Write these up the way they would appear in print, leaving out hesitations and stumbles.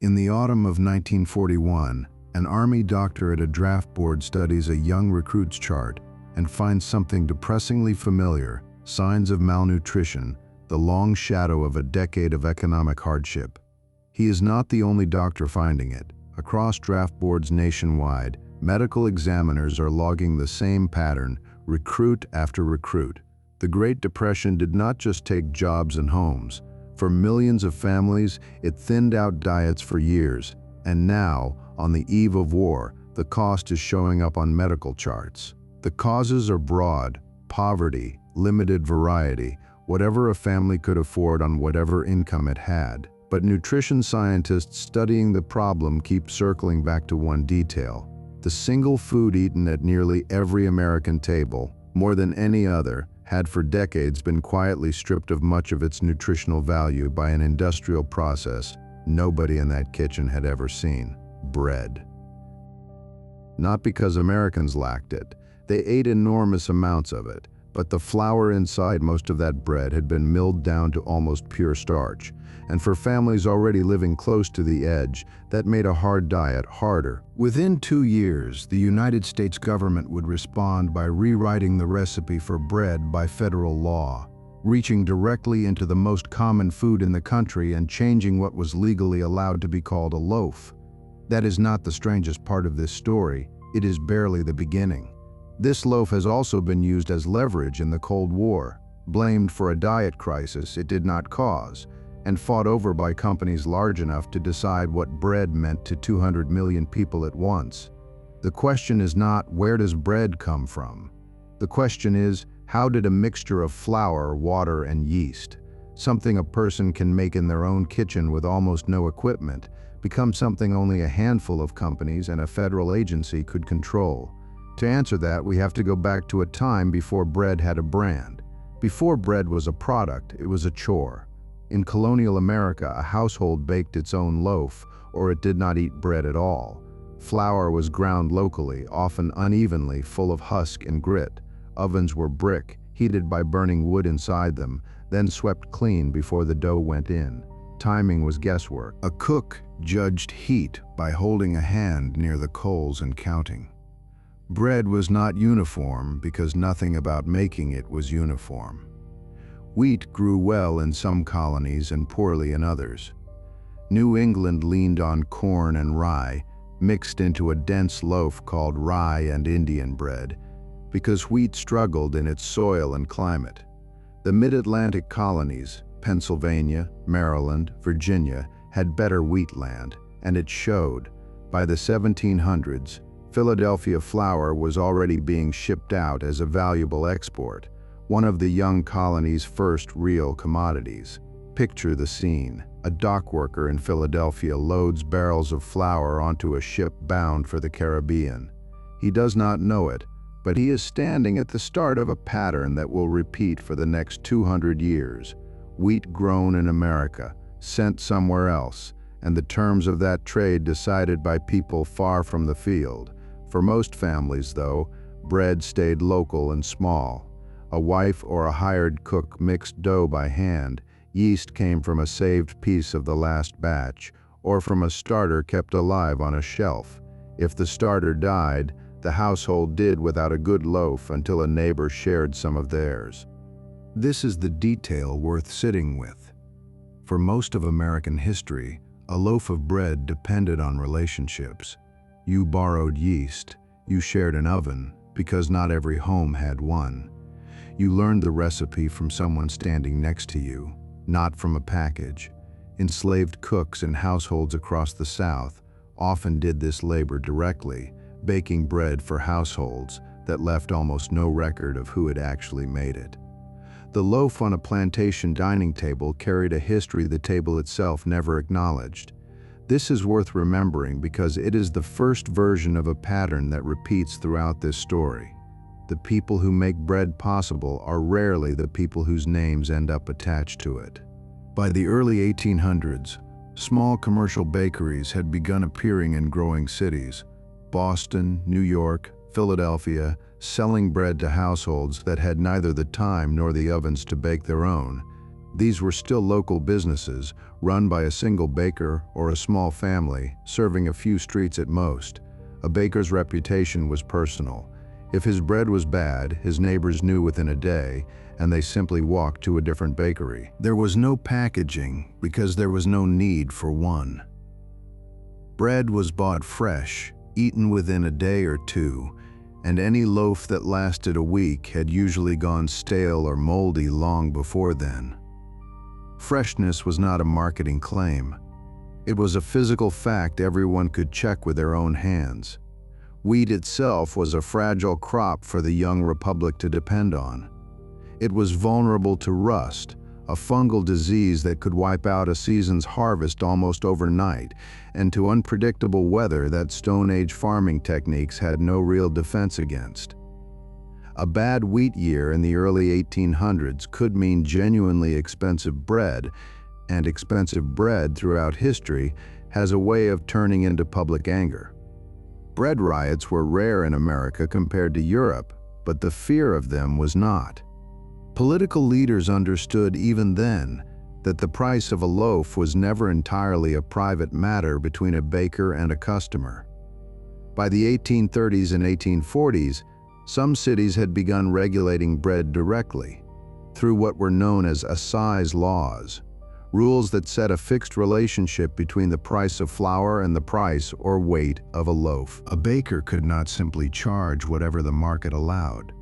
In the autumn of 1941, an army doctor at a draft board studies a young recruit's chart and finds something depressingly familiar: signs of malnutrition, the long shadow of a decade of economic hardship. He is not the only doctor finding it. Across draft boards nationwide, medical examiners are logging the same pattern, recruit after recruit. The Great Depression did not just take jobs and homes. For millions of families, it thinned out diets for years. And now, on the eve of war, the cost is showing up on medical charts. The causes are broad: poverty, limited variety, whatever a family could afford on whatever income it had. But nutrition scientists studying the problem keep circling back to one detail: the single food eaten at nearly every American table, more than any other, had for decades been quietly stripped of much of its nutritional value by an industrial process nobody in that kitchen had ever seen: bread. Not because Americans lacked it. They ate enormous amounts of it, but the flour inside most of that bread had been milled down to almost pure starch. And for families already living close to the edge, that made a hard diet harder. Within 2 years, the United States government would respond by rewriting the recipe for bread by federal law, reaching directly into the most common food in the country and changing what was legally allowed to be called a loaf. That is not the strangest part of this story. It is barely the beginning. This loaf has also been used as leverage in the Cold War, blamed for a diet crisis it did not cause, and fought over by companies large enough to decide what bread meant to 200 million people at once. The question is not, where does bread come from? The question is, how did a mixture of flour, water, and yeast, something a person can make in their own kitchen with almost no equipment, become something only a handful of companies and a federal agency could control? To answer that, we have to go back to a time before bread had a brand. Before bread was a product, it was a chore. In colonial America, a household baked its own loaf, or it did not eat bread at all. Flour was ground locally, often unevenly, full of husk and grit. Ovens were brick, heated by burning wood inside them, then swept clean before the dough went in. Timing was guesswork. A cook judged heat by holding a hand near the coals and counting. Bread was not uniform because nothing about making it was uniform. Wheat grew well in some colonies and poorly in others. New England leaned on corn and rye, mixed into a dense loaf called rye and Indian bread, because wheat struggled in its soil and climate. The mid-Atlantic colonies, Pennsylvania, Maryland, Virginia, had better wheat land, and it showed. By the 1700s, Philadelphia flour was already being shipped out as a valuable export, one of the young colony's first real commodities. Picture the scene. A dock worker in Philadelphia loads barrels of flour onto a ship bound for the Caribbean. He does not know it, but he is standing at the start of a pattern that will repeat for the next 200 years. Wheat grown in America, sent somewhere else, and the terms of that trade decided by people far from the field. For most families, though, bread stayed local and small. A wife or a hired cook mixed dough by hand. Yeast came from a saved piece of the last batch, or from a starter kept alive on a shelf. If the starter died, the household did without a good loaf until a neighbor shared some of theirs. This is the detail worth sitting with. For most of American history, a loaf of bread depended on relationships. You borrowed yeast, you shared an oven, because not every home had one. You learned the recipe from someone standing next to you, not from a package. Enslaved cooks in households across the South often did this labor directly, baking bread for households that left almost no record of who had actually made it. The loaf on a plantation dining table carried a history the table itself never acknowledged. This is worth remembering because it is the first version of a pattern that repeats throughout this story. The people who make bread possible are rarely the people whose names end up attached to it. By the early 1800s, small commercial bakeries had begun appearing in growing cities: Boston, New York, Philadelphia, selling bread to households that had neither the time nor the ovens to bake their own. These were still local businesses, run by a single baker or a small family, serving a few streets at most. A baker's reputation was personal. If his bread was bad, his neighbors knew within a day, and they simply walked to a different bakery. There was no packaging because there was no need for one. Bread was bought fresh, eaten within a day or two, and any loaf that lasted a week had usually gone stale or moldy long before then. Freshness was not a marketing claim. It was a physical fact everyone could check with their own hands. Wheat itself was a fragile crop for the young republic to depend on. It was vulnerable to rust, a fungal disease that could wipe out a season's harvest almost overnight, and to unpredictable weather that Stone Age farming techniques had no real defense against. A bad wheat year in the early 1800s could mean genuinely expensive bread, and expensive bread throughout history has a way of turning into public anger. Bread riots were rare in America compared to Europe, but the fear of them was not. Political leaders understood even then that the price of a loaf was never entirely a private matter between a baker and a customer. By the 1830s and 1840s, some cities had begun regulating bread directly, through what were known as assize laws, rules that set a fixed relationship between the price of flour and the price or weight of a loaf. A baker could not simply charge whatever the market allowed.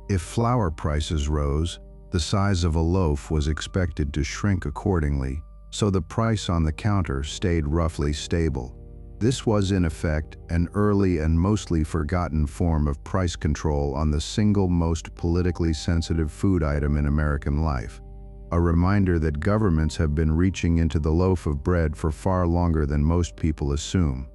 If flour prices rose, the size of a loaf was expected to shrink accordingly, so the price on the counter stayed roughly stable. This was, in effect, an early and mostly forgotten form of price control on the single most politically sensitive food item in American life. A reminder that governments have been reaching into the loaf of bread for far longer than most people assume.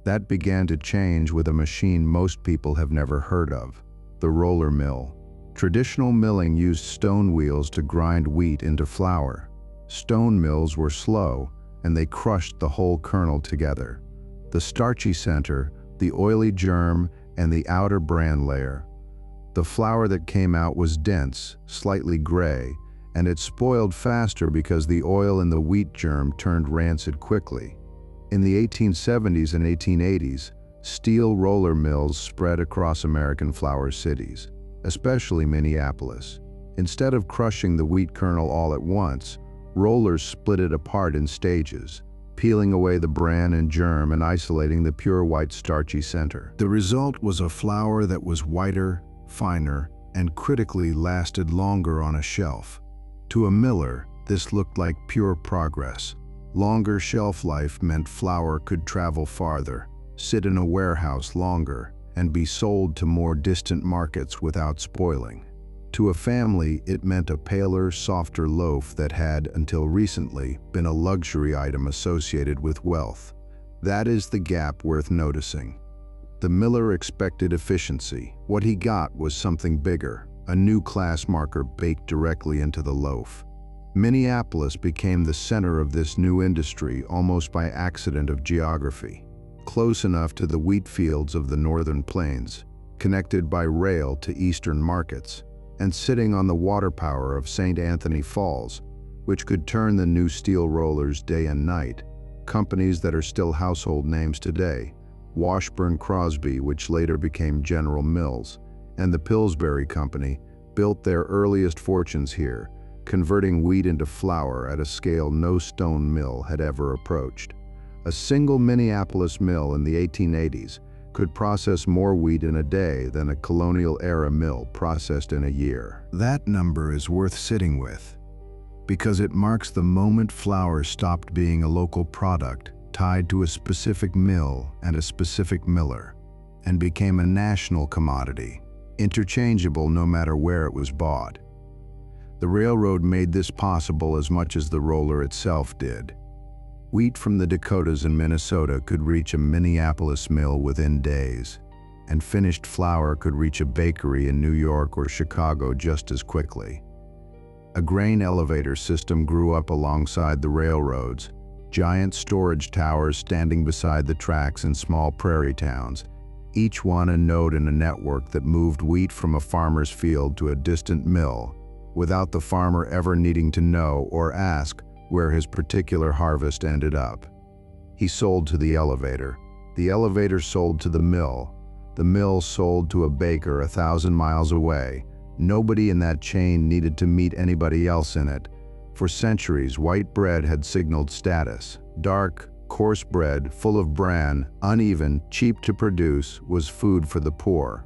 That began to change with a machine most people have never heard of, the roller mill. Traditional milling used stone wheels to grind wheat into flour. Stone mills were slow, and they crushed the whole kernel together. The starchy center, the oily germ, and the outer bran layer. The flour that came out was dense, slightly gray, and it spoiled faster because the oil in the wheat germ turned rancid quickly. In the 1870s and 1880s, steel roller mills spread across American flour cities, especially Minneapolis. Instead of crushing the wheat kernel all at once, rollers split it apart in stages, peeling away the bran and germ and isolating the pure white starchy center. The result was a flour that was whiter, finer, and critically lasted longer on a shelf. To a miller, this looked like pure progress. Longer shelf life meant flour could travel farther, sit in a warehouse longer, and be sold to more distant markets without spoiling. To a family, it meant a paler, softer loaf that had, until recently, been a luxury item associated with wealth. That is the gap worth noticing. The miller expected efficiency. What he got was something bigger, a new class marker baked directly into the loaf. Minneapolis became the center of this new industry almost by accident of geography. Close enough to the wheat fields of the northern plains, connected by rail to eastern markets, and sitting on the water power of St. Anthony Falls, which could turn the new steel rollers day and night. Companies that are still household names today, Washburn Crosby, which later became General Mills, and the Pillsbury Company, built their earliest fortunes here, converting wheat into flour at a scale no stone mill had ever approached. A single Minneapolis mill in the 1880s could process more wheat in a day than a colonial-era mill processed in a year. That number is worth sitting with, because it marks the moment flour stopped being a local product tied to a specific mill and a specific miller, and became a national commodity, interchangeable no matter where it was bought. The railroad made this possible as much as the roller itself did. Wheat from the Dakotas and Minnesota could reach a Minneapolis mill within days, and finished flour could reach a bakery in New York or Chicago just as quickly. A grain elevator system grew up alongside the railroads, giant storage towers standing beside the tracks in small prairie towns, each one a node in a network that moved wheat from a farmer's field to a distant mill, without the farmer ever needing to know or ask where his particular harvest ended up. He sold to the elevator sold to the mill sold to a baker 1,000 miles away. Nobody in that chain needed to meet anybody else in it. For centuries, white bread had signaled status. Dark, coarse bread, full of bran, uneven, cheap to produce, was food for the poor.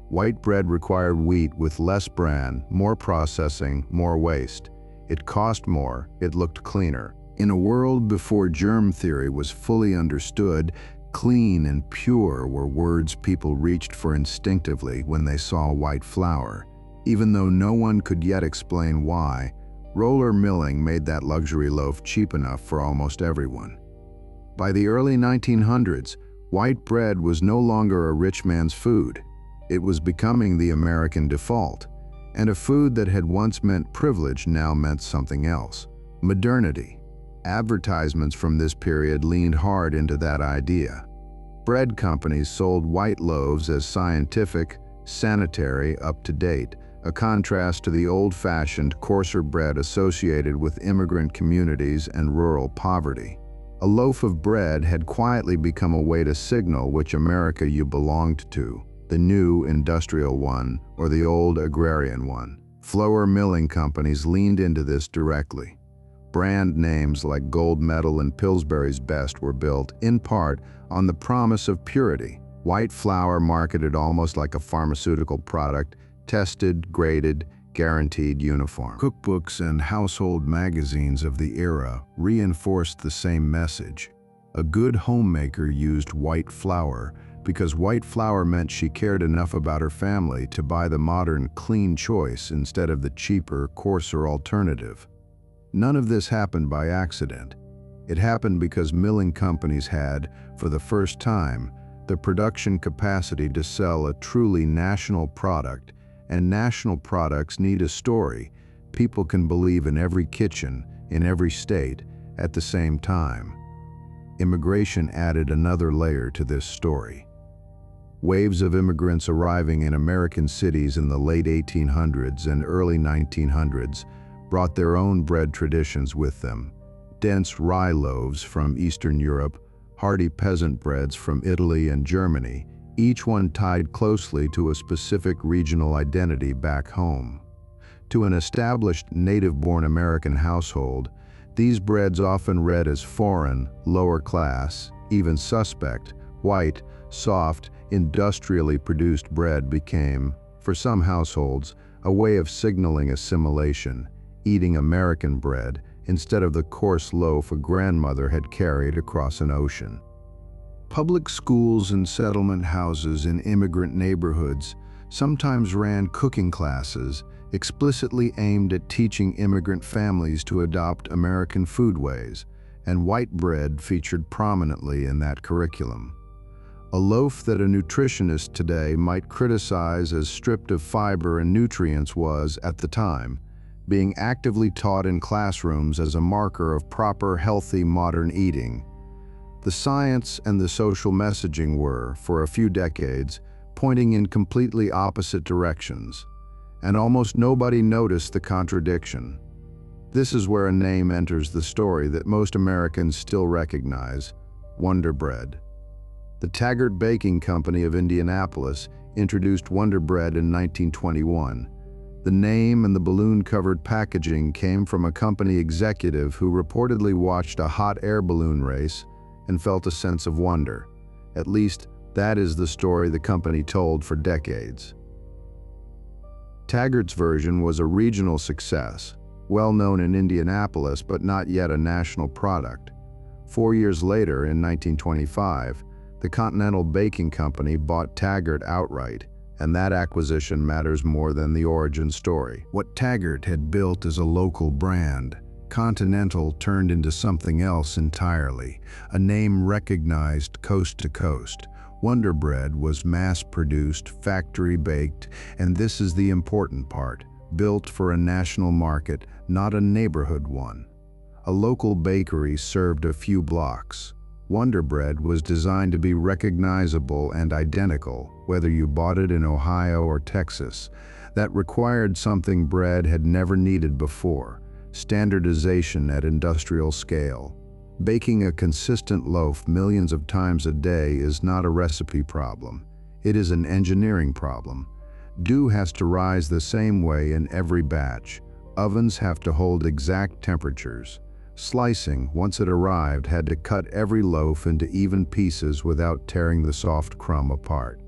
White bread required wheat with less bran, more processing, more waste. It cost more, it looked cleaner. In a world before germ theory was fully understood, clean and pure were words people reached for instinctively when they saw white flour. Even though no one could yet explain why, roller milling made that luxury loaf cheap enough for almost everyone. By the early 1900s, white bread was no longer a rich man's food. It was becoming the American default, and a food that had once meant privilege now meant something else: modernity. Advertisements from this period leaned hard into that idea. Bread companies sold white loaves as scientific, sanitary, up-to-date, a contrast to the old-fashioned, coarser bread associated with immigrant communities and rural poverty. A loaf of bread had quietly become a way to signal which America you belonged to, the new industrial one or the old agrarian one. Flour milling companies leaned into this directly. Brand names like Gold Medal and Pillsbury's Best were built, in part, on the promise of purity. White flour marketed almost like a pharmaceutical product, tested, graded, guaranteed uniform. Cookbooks and household magazines of the era reinforced the same message. A good homemaker used white flour because white flour meant she cared enough about her family to buy the modern, clean choice instead of the cheaper, coarser alternative. None of this happened by accident. It happened because milling companies had, for the first time, the production capacity to sell a truly national product, and national products need a story people can believe in every kitchen, in every state, at the same time. Immigration added another layer to this story. Waves of immigrants arriving in American cities in the late 1800s and early 1900s brought their own bread traditions with them. Dense rye loaves from Eastern Europe, hearty peasant breads from Italy and Germany, each one tied closely to a specific regional identity back home. To an established native-born American household, these breads often read as foreign, lower class, even suspect. White, soft, industrially produced bread became, for some households, a way of signaling assimilation, eating American bread instead of the coarse loaf a grandmother had carried across an ocean. Public schools and settlement houses in immigrant neighborhoods sometimes ran cooking classes explicitly aimed at teaching immigrant families to adopt American foodways, and white bread featured prominently in that curriculum. A loaf that a nutritionist today might criticize as stripped of fiber and nutrients was, at the time, being actively taught in classrooms as a marker of proper, healthy, modern eating. The science and the social messaging were, for a few decades, pointing in completely opposite directions, and almost nobody noticed the contradiction. This is where a name enters the story that most Americans still recognize: Wonder Bread. The Taggart Baking Company of Indianapolis introduced Wonder Bread in 1921. The name and the balloon-covered packaging came from a company executive who reportedly watched a hot air balloon race and felt a sense of wonder. At least, that is the story the company told for decades. Taggart's version was a regional success, well known in Indianapolis but not yet a national product. 4 years later, in 1925, the Continental Baking Company bought Taggart outright, and that acquisition matters more than the origin story. What Taggart had built as a local brand, Continental turned into something else entirely, a name recognized coast to coast. Wonder Bread was mass-produced, factory-baked, and this is the important part, built for a national market, not a neighborhood one. A local bakery served a few blocks. Wonder Bread was designed to be recognizable and identical, whether you bought it in Ohio or Texas. That required something bread had never needed before: standardization at industrial scale. Baking a consistent loaf millions of times a day is not a recipe problem. It is an engineering problem. Dough has to rise the same way in every batch. Ovens have to hold exact temperatures. Slicing, once it arrived, had to cut every loaf into even pieces without tearing the soft crumb apart.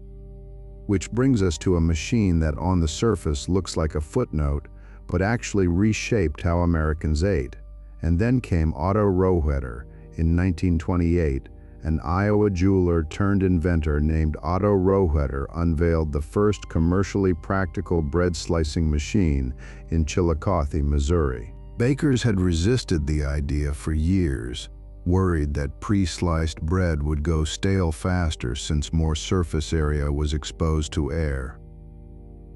Which brings us to a machine that on the surface looks like a footnote, but actually reshaped how Americans ate. And then came Otto Rohwedder in 1928. An Iowa jeweler turned inventor named Otto Rohwedder unveiled the first commercially practical bread slicing machine in Chillicothe, Missouri. Bakers had resisted the idea for years, worried that pre-sliced bread would go stale faster since more surface area was exposed to air.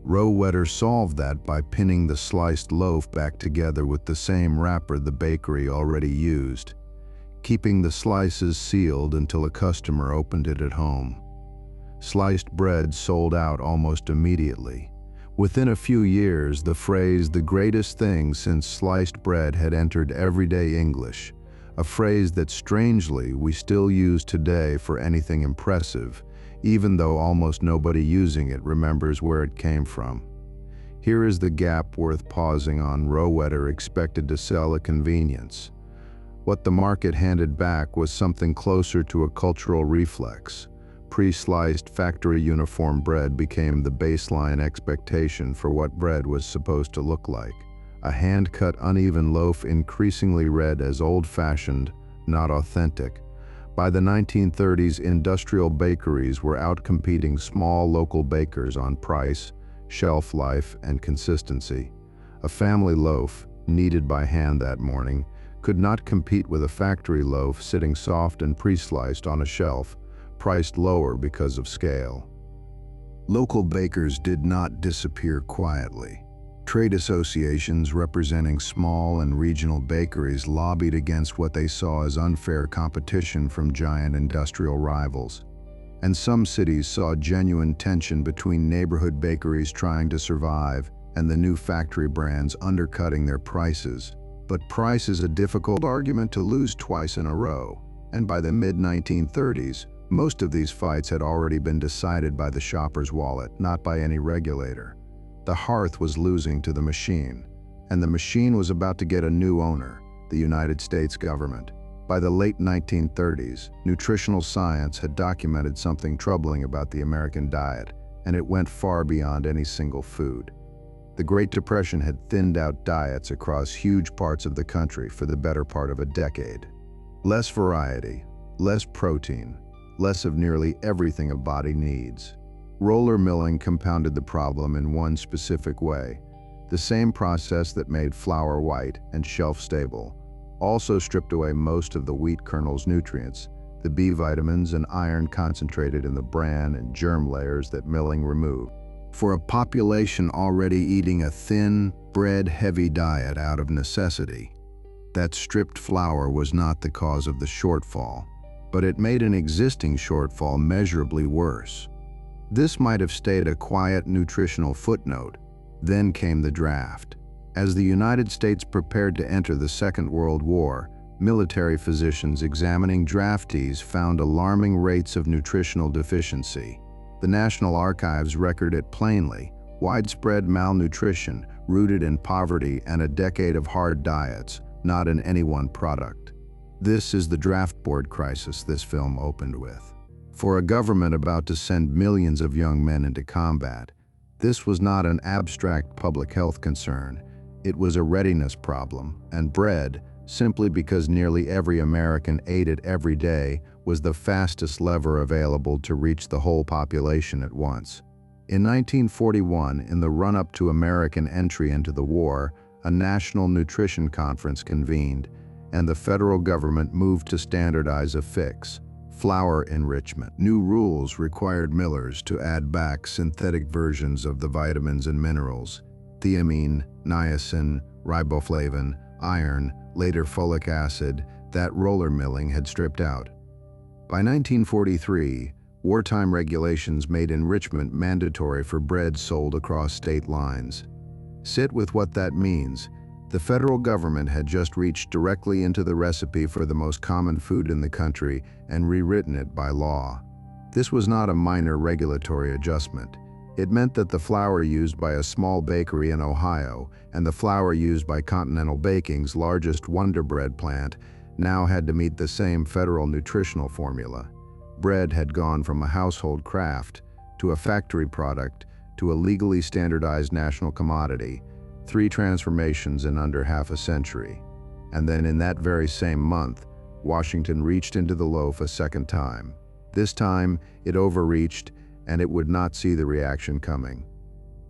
Rohwedder solved that by pinning the sliced loaf back together with the same wrapper the bakery already used, keeping the slices sealed until a customer opened it at home. Sliced bread sold out almost immediately. Within a few years, the phrase "the greatest thing since sliced bread" had entered everyday English, a phrase that strangely we still use today for anything impressive, even though almost nobody using it remembers where it came from. Here is the gap worth pausing on. Rohwedder expected to sell a convenience. What the market handed back was something closer to a cultural reflex. Pre-sliced factory uniform bread became the baseline expectation for what bread was supposed to look like. A hand-cut uneven loaf increasingly read as old-fashioned, not authentic. By the 1930s, industrial bakeries were outcompeting small local bakers on price, shelf life, and consistency. A family loaf, kneaded by hand that morning, could not compete with a factory loaf sitting soft and pre-sliced on a shelf, priced lower because of scale. Local bakers did not disappear quietly. Trade associations representing small and regional bakeries lobbied against what they saw as unfair competition from giant industrial rivals. And some cities saw genuine tension between neighborhood bakeries trying to survive and the new factory brands undercutting their prices. But price is a difficult argument to lose twice in a row, and by the mid-1930s, most of these fights had already been decided by the shopper's wallet, not by any regulator. The Hearth was losing to the machine, and the machine was about to get a new owner, the United States government. By the late 1930s, nutritional science had documented something troubling about the American diet, and it went far beyond any single food. The Great Depression had thinned out diets across huge parts of the country for the better part of a decade. Less variety, less protein, less of nearly everything a body needs. Roller milling compounded the problem in one specific way. The same process that made flour white and shelf-stable also stripped away most of the wheat kernel's nutrients, the B vitamins and iron concentrated in the bran and germ layers that milling removed. For a population already eating a thin, bread-heavy diet out of necessity, that stripped flour was not the cause of the shortfall, but it made an existing shortfall measurably worse. This might have stayed a quiet nutritional footnote. Then came the draft. As the United States prepared to enter the Second World War, military physicians examining draftees found alarming rates of nutritional deficiency. The National Archives record it plainly: widespread malnutrition rooted in poverty and a decade of hard diets, not in any one product. This is the draft board crisis this film opened with. For a government about to send millions of young men into combat, this was not an abstract public health concern. It was a readiness problem, and bread, simply because nearly every American ate it every day, was the fastest lever available to reach the whole population at once. In 1941, in the run-up to American entry into the war, a national nutrition conference convened, and the federal government moved to standardize a fix: flour enrichment. New rules required millers to add back synthetic versions of the vitamins and minerals: thiamine, niacin, riboflavin, iron, later folic acid, that roller milling had stripped out. By 1943, Wartime regulations made enrichment mandatory for bread sold across state lines. Sit with what that means. The federal government had just reached directly into the recipe for the most common food in the country and rewritten it by law. This was not a minor regulatory adjustment. It meant that the flour used by a small bakery in Ohio and the flour used by Continental Baking's largest Wonder Bread plant now had to meet the same federal nutritional formula. Bread had gone from a household craft to a factory product to a legally standardized national commodity, 3 transformations in under half a century. And then in that very same month, Washington reached into the loaf a second time. This time, it overreached, and it would not see the reaction coming.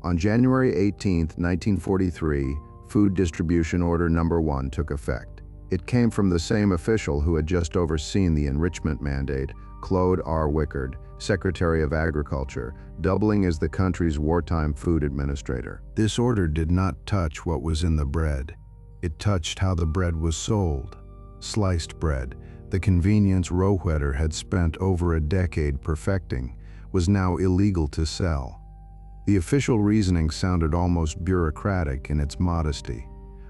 On January 18, 1943, Food Distribution Order No. 1 took effect. It came from the same official who had just overseen the enrichment mandate, Claude R. Wickard, Secretary of Agriculture, doubling as the country's wartime food administrator. This order did not touch what was in the bread. It touched how the bread was sold. Sliced bread, the convenience Rohwedder had spent over a decade perfecting, was now illegal to sell. The official reasoning sounded almost bureaucratic in its modesty.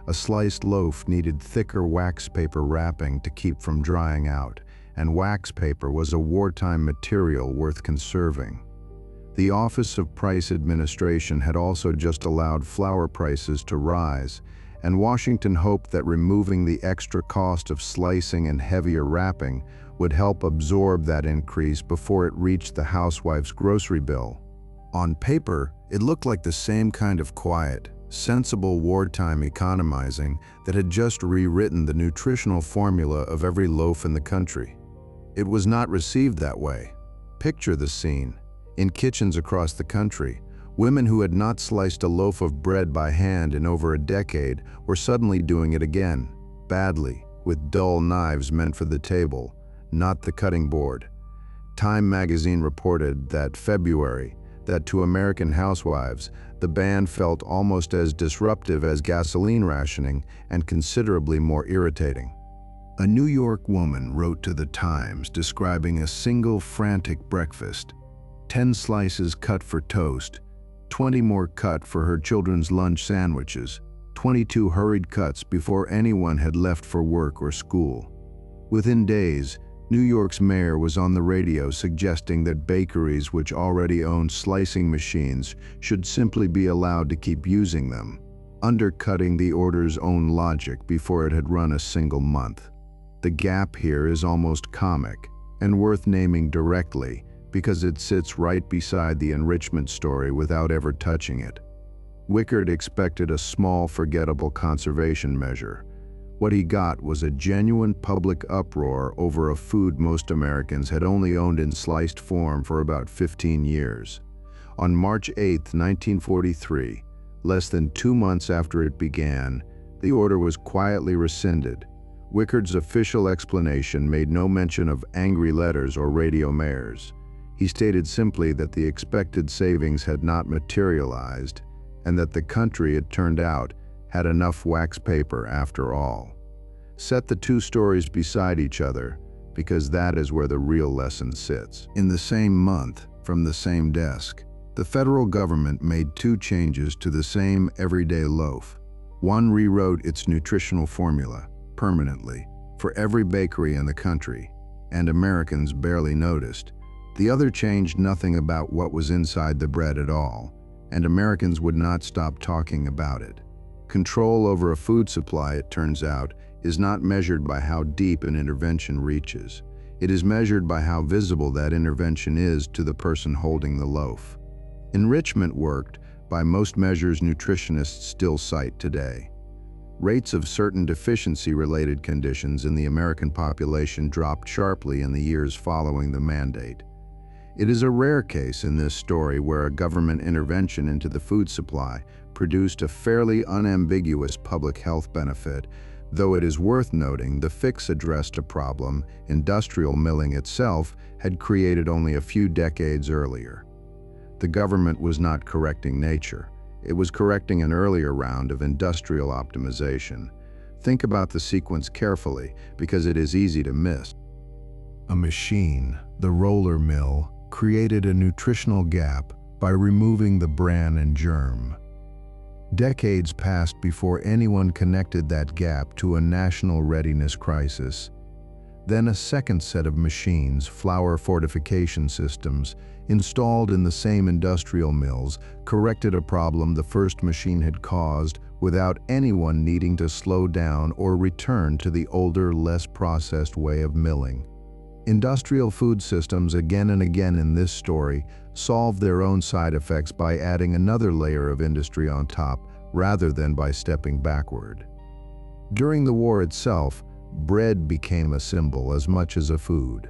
A sliced loaf needed thicker wax paper wrapping to keep from drying out, and wax paper was a wartime material worth conserving. The Office of Price Administration had also just allowed flour prices to rise, and Washington hoped that removing the extra cost of slicing and heavier wrapping would help absorb that increase before it reached the housewife's grocery bill. On paper, it looked like the same kind of quiet, sensible wartime economizing that had just rewritten the nutritional formula of every loaf in the country. It was not received that way. Picture the scene. In kitchens across the country, women who had not sliced a loaf of bread by hand in over a decade were suddenly doing it again, badly, with dull knives meant for the table, not the cutting board. Time magazine reported that to American housewives, the ban felt almost as disruptive as gasoline rationing and considerably more irritating. A New York woman wrote to the Times describing a single frantic breakfast: 10 slices cut for toast, 20 more cut for her children's lunch sandwiches, 22 hurried cuts before anyone had left for work or school. Within days, New York's mayor was on the radio suggesting that bakeries which already owned slicing machines should simply be allowed to keep using them, undercutting the order's own logic before it had run a single month. The gap here is almost comic and worth naming directly because it sits right beside the enrichment story without ever touching it. Wickard expected a small, forgettable conservation measure. What he got was a genuine public uproar over a food most Americans had only owned in sliced form for about 15 years. On March 8, 1943, less than 2 months after it began, the order was quietly rescinded. Wickard's official explanation made no mention of angry letters or radio mayors. He stated simply that the expected savings had not materialized and that the country, it turned out, had enough wax paper after all. Set the 2 stories beside each other, because that is where the real lesson sits. In the same month, from the same desk, the federal government made 2 changes to the same everyday loaf. One rewrote its nutritional formula permanently for every bakery in the country, and Americans barely noticed. The other changed nothing about what was inside the bread at all, and Americans would not stop talking about it. Control over a food supply, it turns out, is not measured by how deep an intervention reaches. It is measured by how visible that intervention is to the person holding the loaf. Enrichment worked by most measures nutritionists still cite today. Rates of certain deficiency-related conditions in the American population dropped sharply in the years following the mandate. It is a rare case in this story where a government intervention into the food supply produced a fairly unambiguous public health benefit, though it is worth noting the fix addressed a problem industrial milling itself had created only a few decades earlier. The government was not correcting nature. It was correcting an earlier round of industrial optimization. Think about the sequence carefully, because it is easy to miss. A machine, the roller mill, created a nutritional gap by removing the bran and germ. Decades passed before anyone connected that gap to a national readiness crisis. Then a second set of machines, flour fortification systems, installed in the same industrial mills, corrected a problem the first machine had caused without anyone needing to slow down or return to the older, less processed way of milling. Industrial food systems, again and again in this story, solve their own side effects by adding another layer of industry on top, rather than by stepping backward. During the war itself, bread became a symbol as much as a food.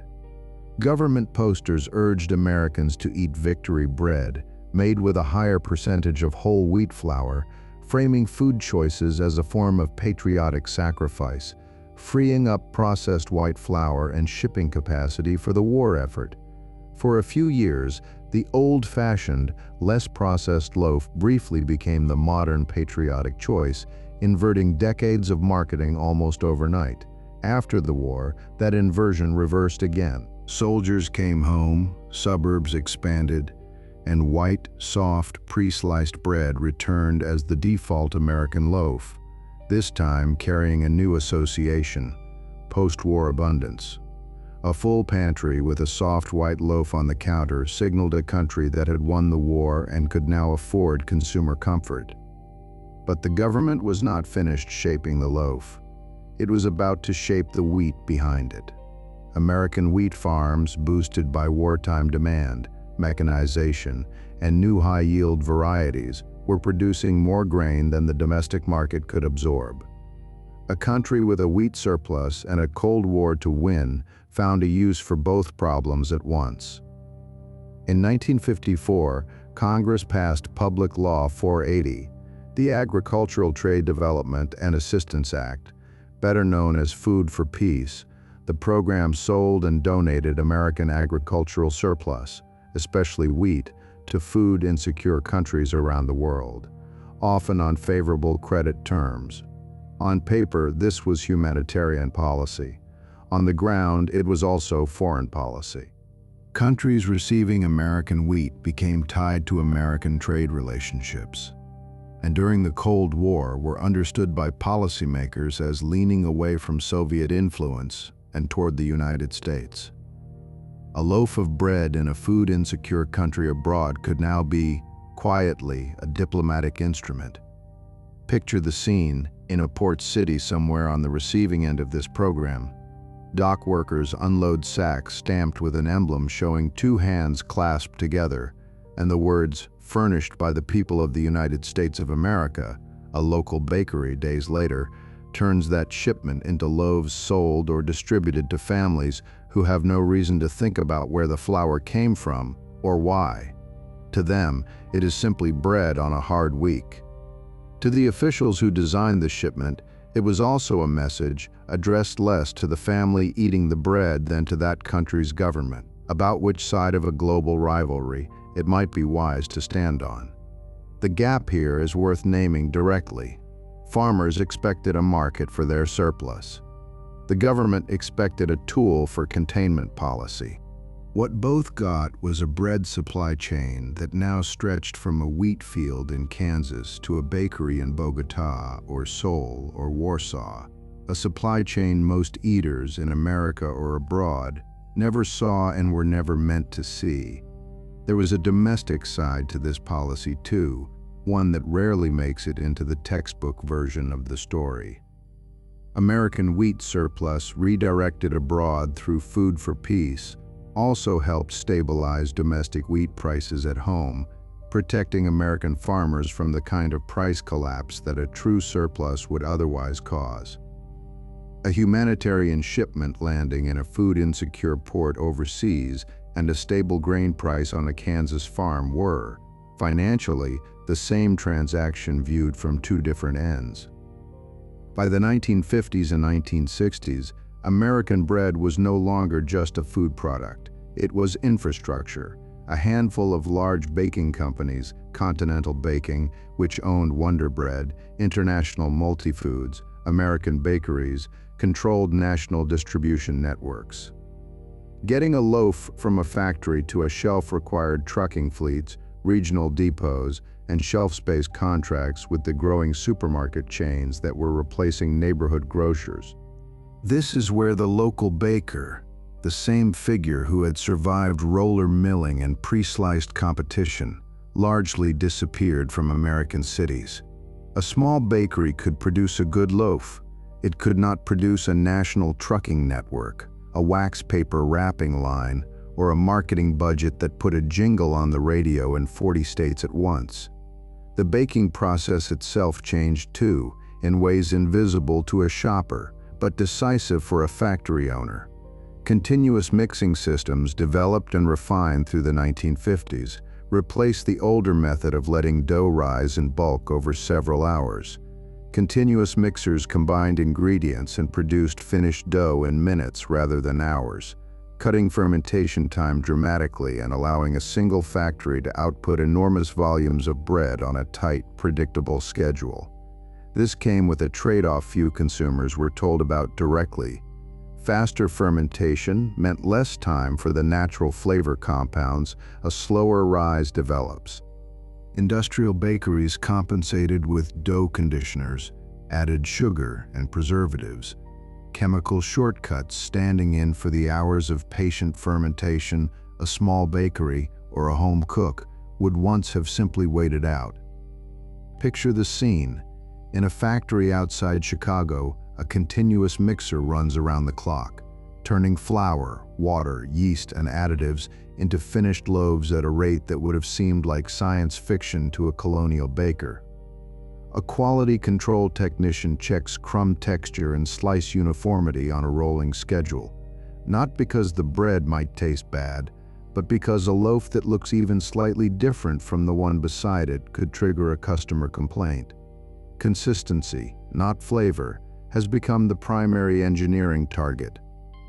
Government posters urged Americans to eat victory bread, made with a higher percentage of whole wheat flour, framing food choices as a form of patriotic sacrifice, freeing up processed white flour and shipping capacity for the war effort. For a few years, the old-fashioned, less processed loaf briefly became the modern patriotic choice, inverting decades of marketing almost overnight. After the war, that inversion reversed again. Soldiers came home, suburbs expanded, and white, soft, pre-sliced bread returned as the default American loaf, this time carrying a new association: post-war abundance. A full pantry with a soft white loaf on the counter signaled a country that had won the war and could now afford consumer comfort. But the government was not finished shaping the loaf. It was about to shape the wheat behind it. American wheat farms, boosted by wartime demand, mechanization, and new high-yield varieties, were producing more grain than the domestic market could absorb. A country with a wheat surplus and a Cold War to win found a use for both problems at once. In 1954, Congress passed Public Law 480, the Agricultural Trade Development and Assistance Act, better known as Food for Peace. The program sold and donated American agricultural surplus, especially wheat, to food-insecure countries around the world, often on favorable credit terms. On paper, this was humanitarian policy. On the ground, it was also foreign policy. Countries receiving American wheat became tied to American trade relationships, and during the Cold War were understood by policymakers as leaning away from Soviet influence and toward the United States. A loaf of bread in a food-insecure country abroad could now be, quietly, a diplomatic instrument. Picture the scene in a port city somewhere on the receiving end of this program. Dock workers unload sacks stamped with an emblem showing two hands clasped together, and the words, "Furnished by the people of the United States of America," a local bakery days later, turns that shipment into loaves sold or distributed to families who have no reason to think about where the flour came from or why. To them, it is simply bread on a hard week. To the officials who designed the shipment, it was also a message addressed less to the family eating the bread than to that country's government, about which side of a global rivalry it might be wise to stand on. The gap here is worth naming directly. Farmers expected a market for their surplus. The government expected a tool for containment policy. What both got was a bread supply chain that now stretched from a wheat field in Kansas to a bakery in Bogota or Seoul or Warsaw, a supply chain most eaters in America or abroad never saw and were never meant to see. There was a domestic side to this policy too, one that rarely makes it into the textbook version of the story. American wheat surplus redirected abroad through Food for Peace also helped stabilize domestic wheat prices at home, protecting American farmers from the kind of price collapse that a true surplus would otherwise cause. A humanitarian shipment landing in a food-insecure port overseas and a stable grain price on a Kansas farm were, financially, the same transaction viewed from two different ends. By the 1950s and 1960s, American bread was no longer just a food product. It was infrastructure. A handful of large baking companies, Continental Baking, which owned Wonder Bread, International Multifoods, American Bakeries, controlled national distribution networks. Getting a loaf from a factory to a shelf required trucking fleets, regional depots, and shelf space contracts with the growing supermarket chains that were replacing neighborhood grocers. This is where the local baker, the same figure who had survived roller milling and pre-sliced competition, largely disappeared from American cities. A small bakery could produce a good loaf. It could not produce a national trucking network, a wax paper wrapping line, or a marketing budget that put a jingle on the radio in 40 states at once. The baking process itself changed too, in ways invisible to a shopper, but decisive for a factory owner. Continuous mixing systems developed and refined through the 1950s replaced the older method of letting dough rise in bulk over several hours. Continuous mixers combined ingredients and produced finished dough in minutes rather than hours, cutting fermentation time dramatically and allowing a single factory to output enormous volumes of bread on a tight, predictable schedule. This came with a trade-off few consumers were told about directly. Faster fermentation meant less time for the natural flavor compounds, a slower rise develops. Industrial bakeries compensated with dough conditioners, added sugar and preservatives, chemical shortcuts standing in for the hours of patient fermentation a small bakery or a home cook would once have simply waited out. Picture the scene. In a factory outside Chicago, a continuous mixer runs around the clock, turning flour, water, yeast, and additives into finished loaves at a rate that would have seemed like science fiction to a colonial baker. A quality control technician checks crumb texture and slice uniformity on a rolling schedule, not because the bread might taste bad, but because a loaf that looks even slightly different from the one beside it could trigger a customer complaint. Consistency, not flavor, has become the primary engineering target.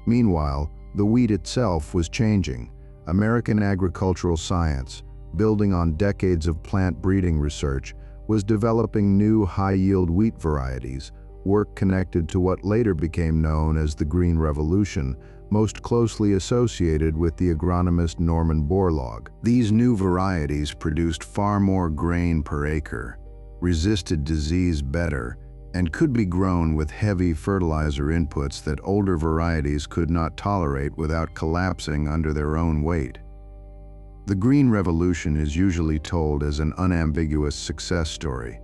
Meanwhile, the wheat itself was changing. American agricultural science, building on decades of plant breeding research, was developing new high-yield wheat varieties, work connected to what later became known as the Green Revolution, most closely associated with the agronomist Norman Borlaug. These new varieties produced far more grain per acre, resisted disease better, and could be grown with heavy fertilizer inputs that older varieties could not tolerate without collapsing under their own weight. The Green Revolution is usually told as an unambiguous success story.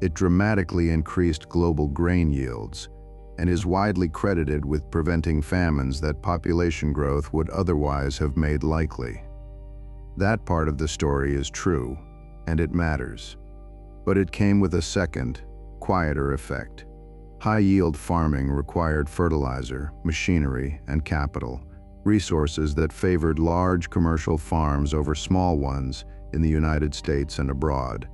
It dramatically increased global grain yields and is widely credited with preventing famines that population growth would otherwise have made likely. That part of the story is true, and it matters. But it came with a second, quieter effect. High-yield farming required fertilizer, machinery, and capital, resources that favored large commercial farms over small ones in the United States and abroad.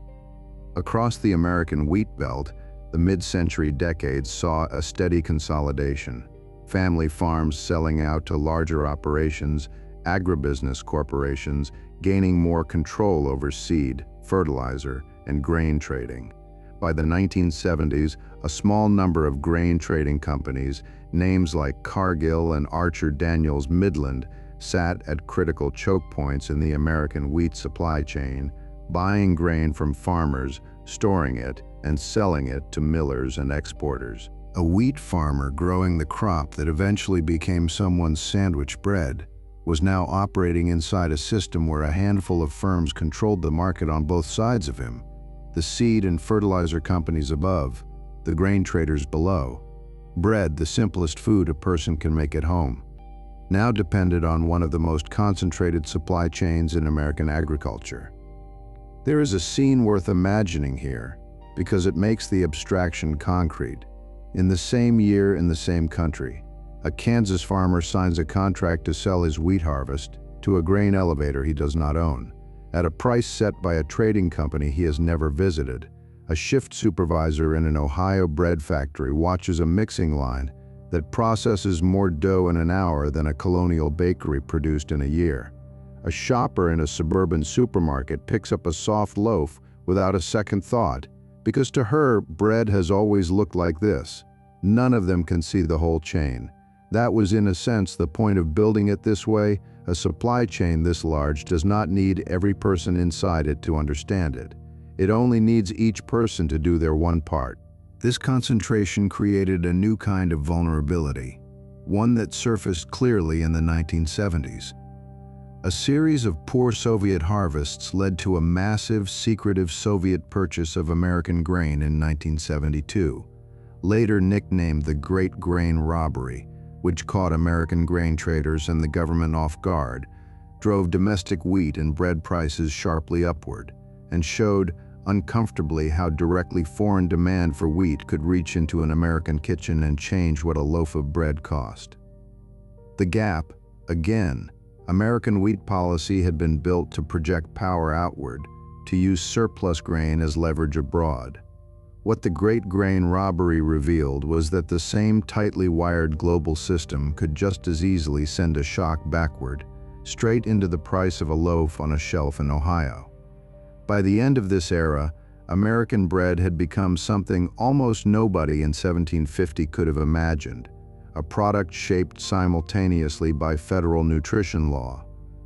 Across the American wheat belt, the mid-century decades saw a steady consolidation. Family farms selling out to larger operations, agribusiness corporations gaining more control over seed, fertilizer, and grain trading. By the 1970s, a small number of grain trading companies, names like Cargill and Archer Daniels Midland, sat at critical choke points in the American wheat supply chain, buying grain from farmers, storing it, and selling it to millers and exporters. A wheat farmer growing the crop that eventually became someone's sandwich bread was now operating inside a system where a handful of firms controlled the market on both sides of him. The seed and fertilizer companies above, the grain traders below. Bread, the simplest food a person can make at home, now depended on one of the most concentrated supply chains in American agriculture. There is a scene worth imagining here, because it makes the abstraction concrete. In the same year, in the same country, a Kansas farmer signs a contract to sell his wheat harvest to a grain elevator he does not own, at a price set by a trading company he has never visited. A shift supervisor in an Ohio bread factory watches a mixing line that processes more dough in an hour than a colonial bakery produced in a year. A shopper in a suburban supermarket picks up a soft loaf without a second thought, because to her, bread has always looked like this. None of them can see the whole chain. That was in a sense the point of building it this way. A supply chain this large does not need every person inside it to understand it. It only needs each person to do their one part. This concentration created a new kind of vulnerability, one that surfaced clearly in the 1970s. A series of poor Soviet harvests led to a massive, secretive Soviet purchase of American grain in 1972, later nicknamed the Great Grain Robbery, which caught American grain traders and the government off guard, drove domestic wheat and bread prices sharply upward, and showed uncomfortably how directly foreign demand for wheat could reach into an American kitchen and change what a loaf of bread cost. The gap, again, American wheat policy had been built to project power outward, to use surplus grain as leverage abroad. What the Great Grain Robbery revealed was that the same tightly wired global system could just as easily send a shock backward, straight into the price of a loaf on a shelf in Ohio. By the end of this era, American bread had become something almost nobody in 1750 could have imagined, a product shaped simultaneously by federal nutrition law,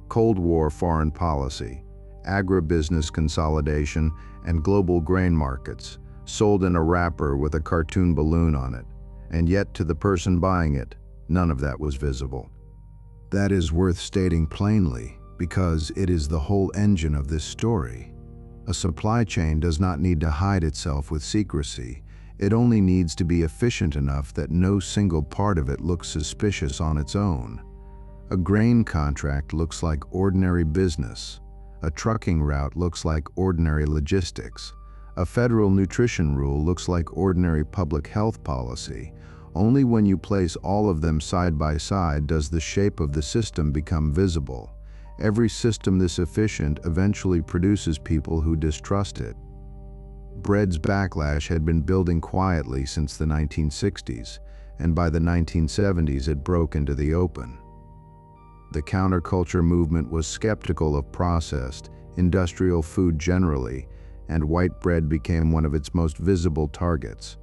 Cold War foreign policy, agribusiness consolidation, and global grain markets, sold in a wrapper with a cartoon balloon on it, and yet to the person buying it, none of that was visible. That is worth stating plainly, because it is the whole engine of this story. A supply chain does not need to hide itself with secrecy. It only needs to be efficient enough that no single part of it looks suspicious on its own. A grain contract looks like ordinary business. A trucking route looks like ordinary logistics. A federal nutrition rule looks like ordinary public health policy. Only when you place all of them side by side does the shape of the system become visible. Every system this efficient eventually produces people who distrust it. Bread's backlash had been building quietly since the 1960s, and by the 1970s it broke into the open. The counterculture movement was skeptical of processed, industrial food generally, and white bread became one of its most visible targets.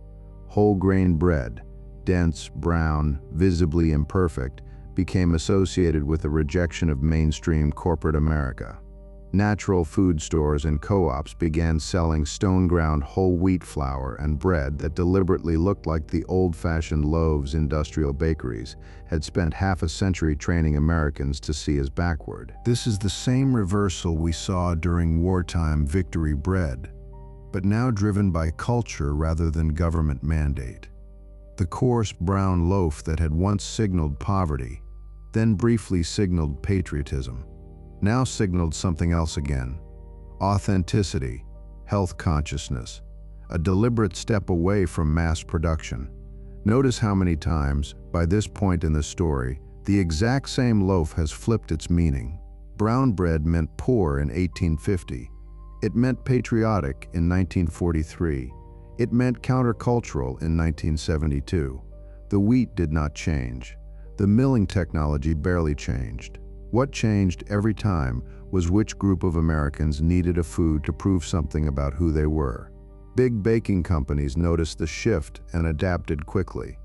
Whole grain bread, dense, brown, visibly imperfect, became associated with a rejection of mainstream corporate America. Natural food stores and co-ops began selling stone-ground whole wheat flour and bread that deliberately looked like the old-fashioned loaves industrial bakeries had spent half a century training Americans to see as backward. This is the same reversal we saw during wartime victory bread, but now driven by culture rather than government mandate. The coarse brown loaf that had once signaled poverty, then briefly signaled patriotism, now signaled something else again: authenticity, health consciousness, a deliberate step away from mass production. Notice how many times, by this point in the story, the exact same loaf has flipped its meaning. Brown bread meant poor in 1850. It meant patriotic in 1943. It meant countercultural in 1972. The wheat did not change. The milling technology barely changed. What changed every time was which group of Americans needed a food to prove something about who they were. Big baking companies noticed the shift and adapted quickly.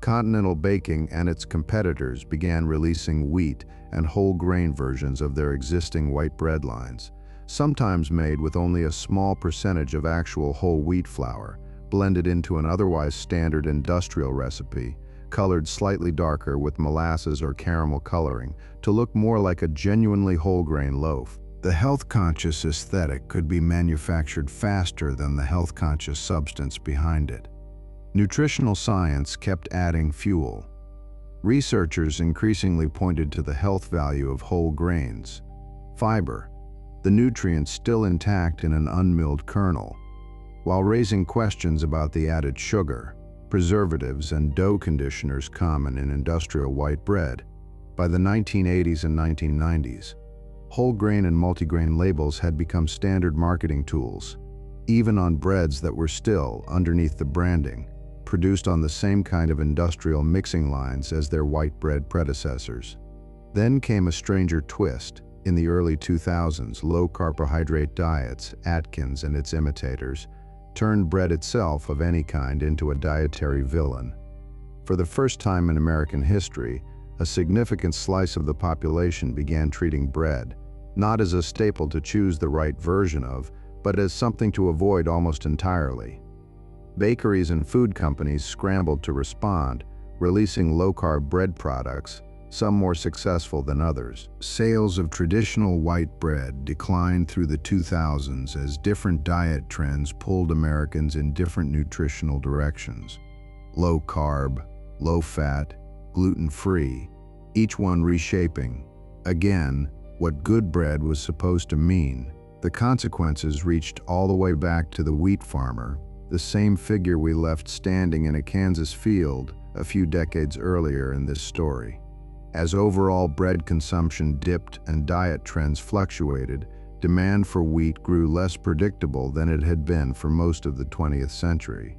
Continental Baking and its competitors began releasing wheat and whole grain versions of their existing white bread lines, sometimes made with only a small percentage of actual whole wheat flour, blended into an otherwise standard industrial recipe, colored slightly darker with molasses or caramel coloring to look more like a genuinely whole grain loaf. The health-conscious aesthetic could be manufactured faster than the health-conscious substance behind it. Nutritional science kept adding fuel. Researchers increasingly pointed to the health value of whole grains. Fiber, the nutrients still intact in an unmilled kernel, while raising questions about the added sugar, preservatives, and dough conditioners common in industrial white bread. By the 1980s and 1990s, whole grain and multigrain labels had become standard marketing tools, even on breads that were still, underneath the branding, produced on the same kind of industrial mixing lines as their white bread predecessors. Then came a stranger twist. In the early 2000s, low-carbohydrate diets, Atkins and its imitators, turned bread itself of any kind into a dietary villain. For the first time in American history, a significant slice of the population began treating bread, not as a staple to choose the right version of, but as something to avoid almost entirely. Bakeries and food companies scrambled to respond, releasing low-carb bread products, some more successful than others. Sales of traditional white bread declined through the 2000s as different diet trends pulled Americans in different nutritional directions. Low-carb, low-fat, gluten-free, each one reshaping, again, what good bread was supposed to mean. The consequences reached all the way back to the wheat farmer, the same figure we left standing in a Kansas field a few decades earlier in this story. As overall bread consumption dipped and diet trends fluctuated, demand for wheat grew less predictable than it had been for most of the 20th century.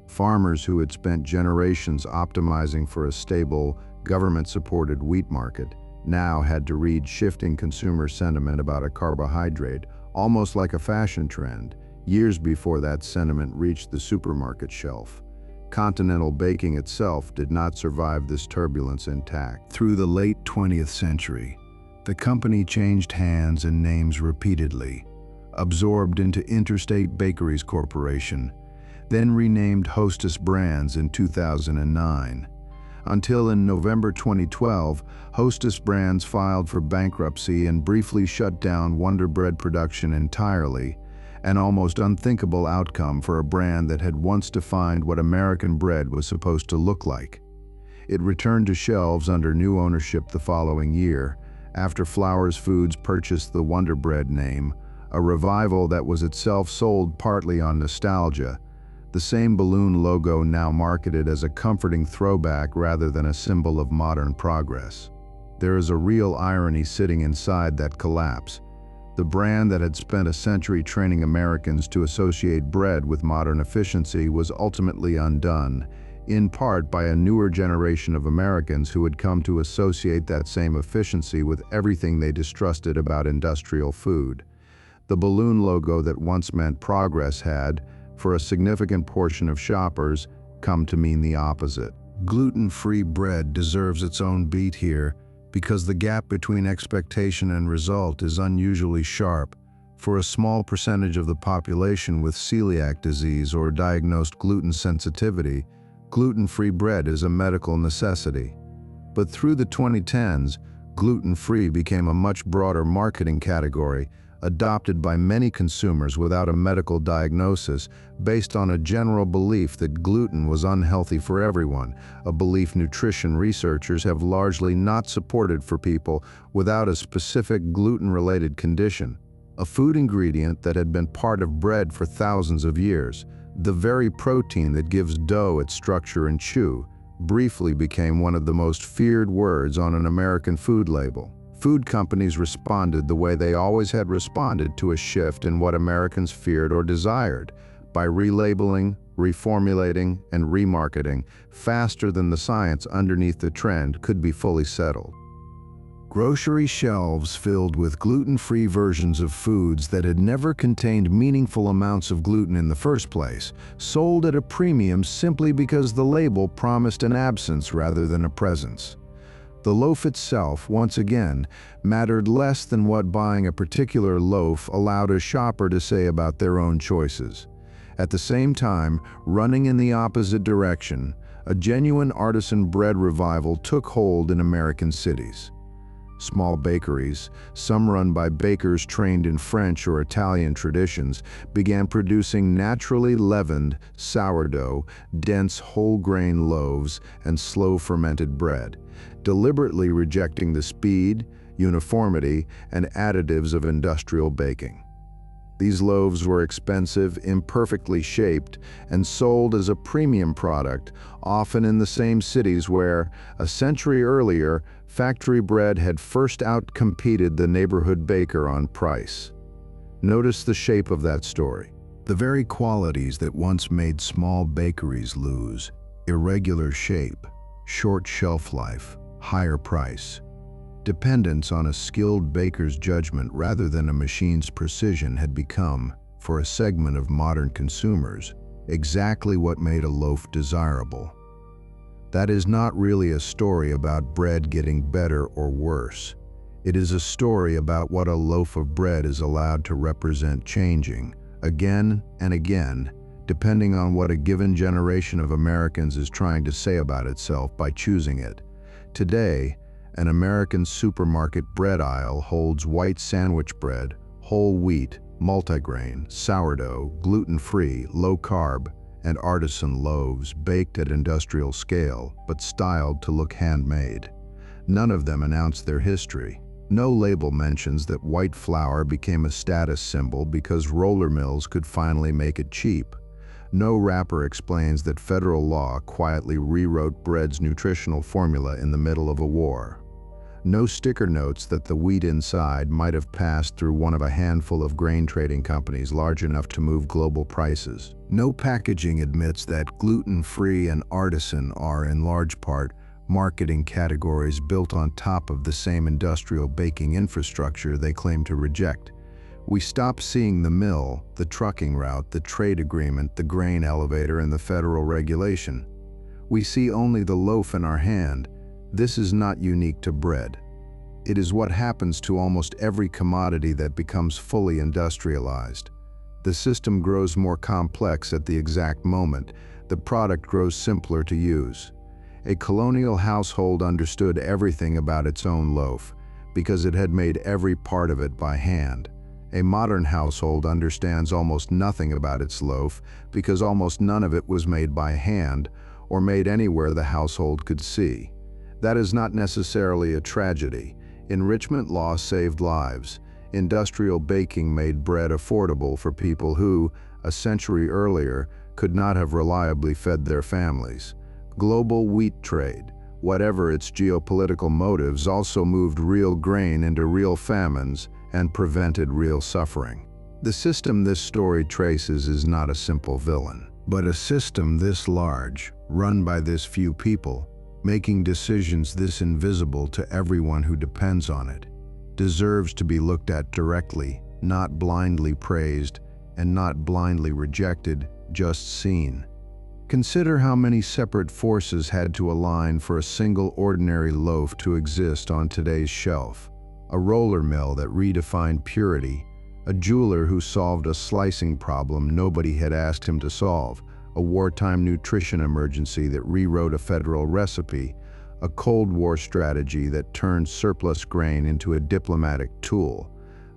Farmers who had spent generations optimizing for a stable, government-supported wheat market now had to read shifting consumer sentiment about a carbohydrate, almost like a fashion trend, years before that sentiment reached the supermarket shelf. Continental baking itself did not survive this turbulence intact. Through the late 20th century, the company changed hands and names repeatedly, absorbed into Interstate Bakeries Corporation, then renamed Hostess Brands in 2009. Until in November 2012, Hostess Brands filed for bankruptcy and briefly shut down Wonder Bread production entirely, an almost unthinkable outcome for a brand that had once defined what American bread was supposed to look like. It returned to shelves under new ownership the following year, after Flowers Foods purchased the Wonder Bread name, a revival that was itself sold partly on nostalgia, the same balloon logo now marketed as a comforting throwback rather than a symbol of modern progress. There is a real irony sitting inside that collapse. The brand that had spent a century training Americans to associate bread with modern efficiency was ultimately undone, in part by a newer generation of Americans who had come to associate that same efficiency with everything they distrusted about industrial food. The balloon logo that once meant progress had, for a significant portion of shoppers, come to mean the opposite. Gluten-free bread deserves its own beat here, because the gap between expectation and result is unusually sharp. For a small percentage of the population with celiac disease or diagnosed gluten sensitivity, gluten-free bread is a medical necessity. But through the 2010s, gluten-free became a much broader marketing category, adopted by many consumers without a medical diagnosis, based on a general belief that gluten was unhealthy for everyone, a belief nutrition researchers have largely not supported for people without a specific gluten-related condition. A food ingredient that had been part of bread for thousands of years, the very protein that gives dough its structure and chew, briefly became one of the most feared words on an American food label. Food companies responded the way they always had responded to a shift in what Americans feared or desired, by relabeling, reformulating, and remarketing faster than the science underneath the trend could be fully settled. Grocery shelves filled with gluten-free versions of foods that had never contained meaningful amounts of gluten in the first place, sold at a premium simply because the label promised an absence rather than a presence. The loaf itself, once again, mattered less than what buying a particular loaf allowed a shopper to say about their own choices. At the same time, running in the opposite direction, a genuine artisan bread revival took hold in American cities. Small bakeries, some run by bakers trained in French or Italian traditions, began producing naturally leavened, sourdough, dense whole-grain loaves, and slow-fermented bread, deliberately rejecting the speed, uniformity, and additives of industrial baking. These loaves were expensive, imperfectly shaped, and sold as a premium product, often in the same cities where, a century earlier, factory bread had first outcompeted the neighborhood baker on price. Notice the shape of that story. The very qualities that once made small bakeries lose: irregular shape, short shelf life, higher price. Dependence on a skilled baker's judgment rather than a machine's precision had become, for a segment of modern consumers, exactly what made a loaf desirable. That is not really a story about bread getting better or worse. It is a story about what a loaf of bread is allowed to represent changing, again and again, depending on what a given generation of Americans is trying to say about itself by choosing it. Today, an American supermarket bread aisle holds white sandwich bread, whole wheat, multigrain, sourdough, gluten-free, low-carb, and artisan loaves baked at industrial scale, but styled to look handmade. None of them announce their history. No label mentions that white flour became a status symbol because roller mills could finally make it cheap. No wrapper explains that federal law quietly rewrote bread's nutritional formula in the middle of a war. No sticker notes that the wheat inside might have passed through one of a handful of grain trading companies large enough to move global prices. No packaging admits that gluten-free and artisan are, in large part, marketing categories built on top of the same industrial baking infrastructure they claim to reject. We stop seeing the mill, the trucking route, the trade agreement, the grain elevator, and the federal regulation. We see only the loaf in our hand. This is not unique to bread. It is what happens to almost every commodity that becomes fully industrialized. The system grows more complex at the exact moment. The product grows simpler to use. A colonial household understood everything about its own loaf because it had made every part of it by hand. A modern household understands almost nothing about its loaf because almost none of it was made by hand or made anywhere the household could see. That is not necessarily a tragedy. Enrichment law saved lives. Industrial baking made bread affordable for people who, a century earlier, could not have reliably fed their families. Global wheat trade, whatever its geopolitical motives, also moved real grain into real famines and prevented real suffering. The system this story traces is not a simple villain, but a system this large, run by this few people, making decisions this invisible to everyone who depends on it, deserves to be looked at directly, not blindly praised, and not blindly rejected, just seen. Consider how many separate forces had to align for a single ordinary loaf to exist on today's shelf. A roller mill that redefined purity, a jeweler who solved a slicing problem nobody had asked him to solve, a wartime nutrition emergency that rewrote a federal recipe, a Cold War strategy that turned surplus grain into a diplomatic tool,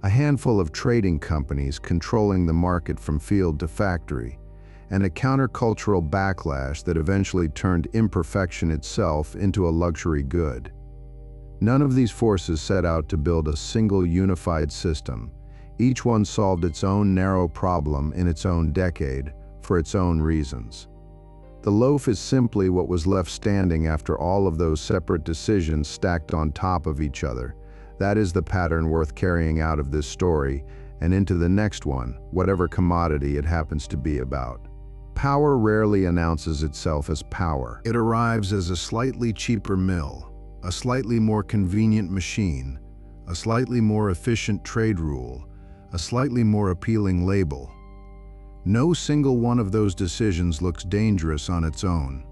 a handful of trading companies controlling the market from field to factory, and a countercultural backlash that eventually turned imperfection itself into a luxury good. None of these forces set out to build a single unified system. Each one solved its own narrow problem in its own decade, for its own reasons. The loaf is simply what was left standing after all of those separate decisions stacked on top of each other. That is the pattern worth carrying out of this story and into the next one, whatever commodity it happens to be about. Power rarely announces itself as power. It arrives as a slightly cheaper mill, a slightly more convenient machine, a slightly more efficient trade rule, a slightly more appealing label. No single one of those decisions looks dangerous on its own.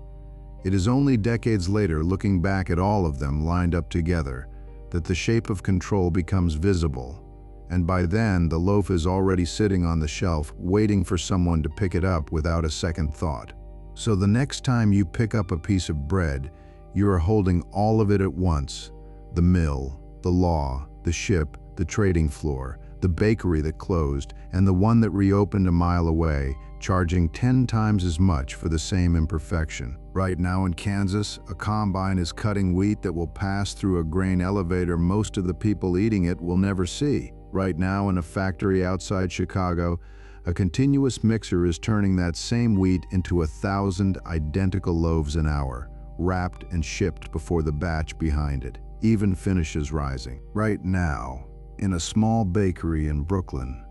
It is only decades later, looking back at all of them lined up together, that the shape of control becomes visible. And by then, the loaf is already sitting on the shelf, waiting for someone to pick it up without a second thought. So the next time you pick up a piece of bread, you are holding all of it at once: the mill, the law, the ship, the trading floor, the bakery that closed, and the one that reopened a mile away, charging 10 times as much for the same imperfection. Right now in Kansas, a combine is cutting wheat that will pass through a grain elevator most of the people eating it will never see. Right now in a factory outside Chicago, a continuous mixer is turning that same wheat into 1,000 identical loaves an hour, wrapped and shipped before the batch behind it even finishes rising. Right now, in a small bakery in Brooklyn,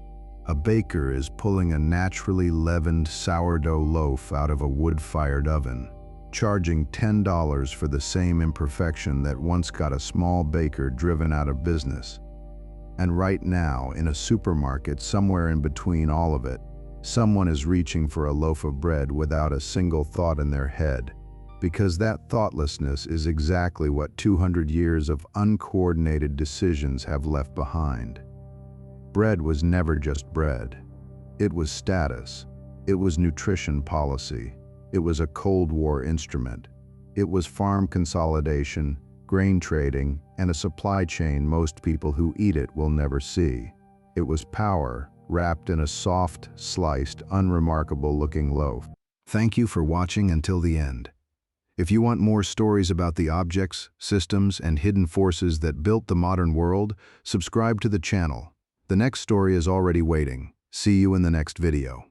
a baker is pulling a naturally leavened sourdough loaf out of a wood-fired oven, charging $10 for the same imperfection that once got a small baker driven out of business. And right now, in a supermarket somewhere in between all of it, someone is reaching for a loaf of bread without a single thought in their head. Because that thoughtlessness is exactly what 200 years of uncoordinated decisions have left behind. Bread was never just bread. It was status. It was nutrition policy. It was a Cold War instrument. It was farm consolidation, grain trading, and a supply chain most people who eat it will never see. It was power, wrapped in a soft, sliced, unremarkable-looking loaf. Thank you for watching until the end. If you want more stories about the objects, systems, and hidden forces that built the modern world, subscribe to the channel. The next story is already waiting. See you in the next video.